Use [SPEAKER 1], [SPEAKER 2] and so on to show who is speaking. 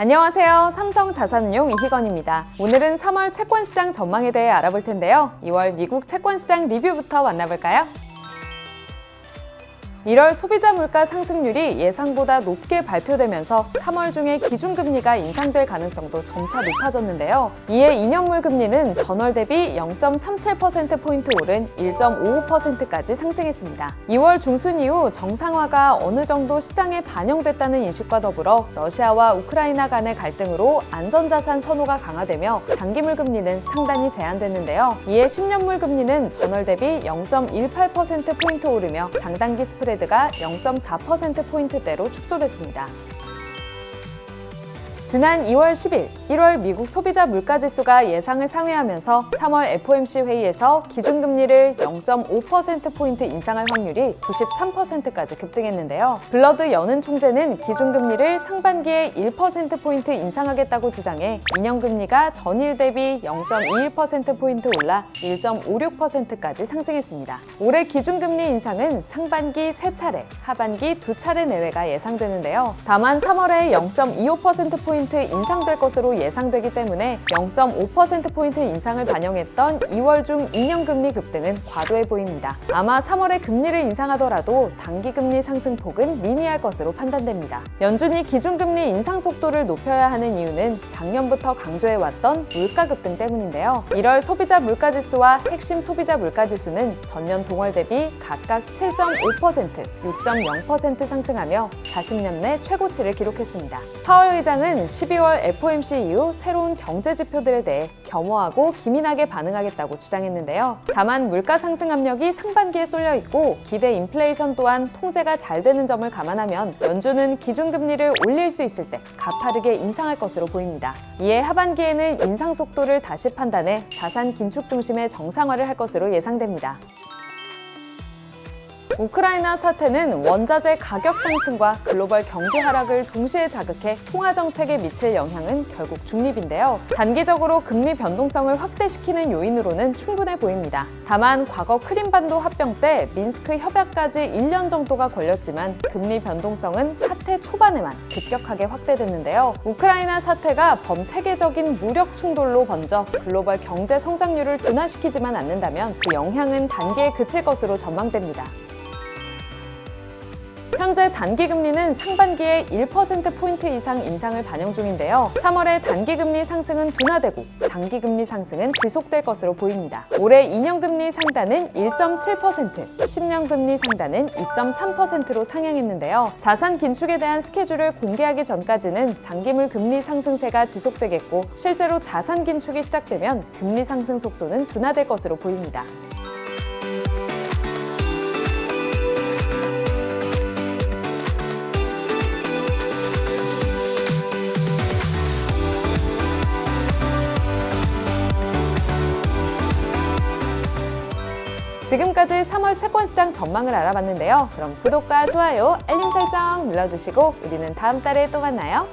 [SPEAKER 1] 안녕하세요. 삼성자산운용 이희건입니다. 오늘은 3월 채권시장 전망에 대해 알아볼 텐데요. 2월 미국 채권시장 리뷰부터 만나볼까요? 1월 소비자 물가 상승률이 예상보다 높게 발표되면서 3월 중에 기준금리가 인상될 가능성도 점차 높아졌는데요. 이에 2년물 금리는 전월 대비 0.37%포인트 오른 1.55%까지 상승했습니다. 2월 중순 이후 정상화가 어느 정도 시장에 반영됐다는 인식과 더불어 러시아와 우크라이나 간의 갈등으로 안전자산 선호가 강화되며 장기물 금리는 상단이 제한됐는데요. 이에 10년물 금리는 전월 대비 0.18%포인트 오르며 장단기 스프레드가 0.4%포인트대로 축소됐습니다. 지난 2월 10일, 1월 미국 소비자 물가지수가 예상을 상회하면서 3월 FOMC 회의에서 기준금리를 0.5%포인트 인상할 확률이 93%까지 급등했는데요. 블러드 여는 총재는 기준금리를 상반기에 1%포인트 인상하겠다고 주장해 2년금리가 전일 대비 0.21%포인트 올라 1.56%까지 상승했습니다. 올해 기준금리 인상은 상반기 3차례, 하반기 2차례 내외가 예상되는데요. 다만 3월에 0.25%포인트 인상될 것으로 예상되기 때문에 0.5%포인트 인상을 반영했던 2월 중 2년 금리 급등은 과도해 보입니다. 아마 3월에 금리를 인상하더라도 단기금리 상승폭은 미미할 것으로 판단됩니다. 연준이 기준금리 인상 속도를 높여야 하는 이유는 작년부터 강조해왔던 물가 급등 때문인데요. 1월 소비자 물가지수와 핵심 소비자 물가지수는 전년 동월 대비 각각 7.5%, 6.0% 상승하며 40년 내 최고치를 기록했습니다. 파월 의장은 12월 FOMC 이후 새로운 경제 지표들에 대해 겸허하고 기민하게 반응하겠다고 주장했는데요. 다만 물가 상승 압력이 상반기에 쏠려 있고 기대 인플레이션 또한 통제가 잘 되는 점을 감안하면 연준은 기준금리를 올릴 수 있을 때 가파르게 인상할 것으로 보입니다. 이에 하반기에는 인상 속도를 다시 판단해 자산 긴축 중심의 정상화를 할 것으로 예상됩니다. 우크라이나 사태는 원자재 가격 상승과 글로벌 경기 하락을 동시에 자극해 통화 정책에 미칠 영향은 결국 중립인데요. 단기적으로 금리 변동성을 확대시키는 요인으로는 충분해 보입니다. 다만 과거 크림반도 합병 때 민스크 협약까지 1년 정도가 걸렸지만 금리 변동성은 사태 초반에만 급격하게 확대됐는데요. 우크라이나 사태가 범세계적인 무력 충돌로 번져 글로벌 경제 성장률을 둔화시키지만 않는다면 그 영향은 단기에 그칠 것으로 전망됩니다. 현재 단기금리는 상반기에 1%포인트 이상 인상을 반영 중인데요. 3월에 단기금리 상승은 둔화되고 장기금리 상승은 지속될 것으로 보입니다. 올해 2년금리 상단은 1.7%, 10년금리 상단은 2.3%로 상향했는데요. 자산 긴축에 대한 스케줄을 공개하기 전까지는 장기물 금리 상승세가 지속되겠고 실제로 자산 긴축이 시작되면 금리 상승 속도는 둔화될 것으로 보입니다. 지금까지 3월 채권시장 전망을 알아봤는데요. 그럼 구독과 좋아요, 알림 설정 눌러주시고 우리는 다음 달에 또 만나요.